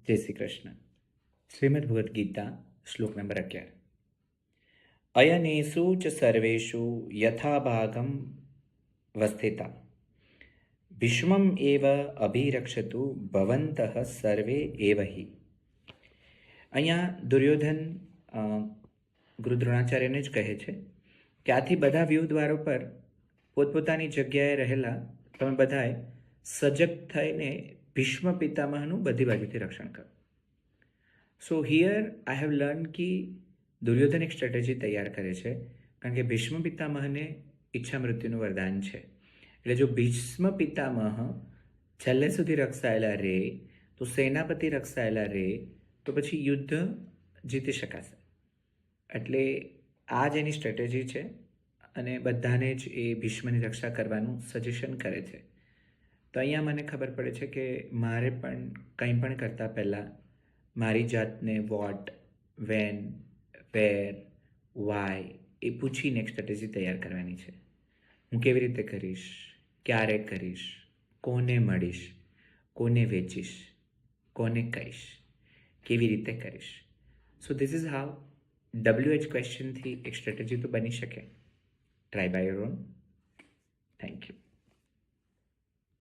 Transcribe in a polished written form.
જય શ્રી કૃષ્ણ. શ્રીમદ્ ભગવદ્ ગીતા શ્લોક નંબર 11. અયનેષુ ચ સર્વેષુ યથાભાગમ વસ્થિતા ભીષ્મમ એવ અભિરક્ષતુ ભવંતઃ સર્વે એવ હિ. અહીંયા દુર્યોધન ગુરુ દ્રોણાચાર્યને જ કહે છે કે આથી બધા વ્યૂહદ્વારો પર પોતપોતાની જગ્યાએ રહેલા તમે બધાએ સજગ થઈને ભીષ્મ પિતામહનું બધી બાજુથી રક્ષણ કરો. સો હિયર આઈ હેવ લર્ન કે દુર્યોધન એક સ્ટ્રેટેજી તૈયાર કરે છે, કારણ કે ભીષ્મ પિતામહને ઈચ્છા મૃત્યુનું વરદાન છે. એટલે જો ભીષ્મ પિતામહ છેલ્લે સુધી રક્ષાયેલા રહે, તો સેનાપતિ રક્ષાયેલા રહે, તો પછી યુદ્ધ જીતી શકાશે. એટલે આ જ એની સ્ટ્રેટેજી છે અને બધાને જ એ ભીષ્મની રક્ષા કરવાનું સજેશન કરે છે. તો અહીંયા મને ખબર પડે છે કે મારે પણ કંઈ પણ કરતાં પહેલાં મારી જાતને વોટ, વેન, વેર, વાય એ પૂછીને એક સ્ટ્રેટેજી તૈયાર કરવાની છે. હું કેવી રીતે કરીશ, ક્યારે કરીશ, કોને મળીશ, કોને વેચીશ, કોને કહીશ, કેવી રીતે કરીશ. So this is how WH ક્વેશ્ચનથી એક સ્ટ્રેટેજી તો બની શકે. Try by your own. Thank you.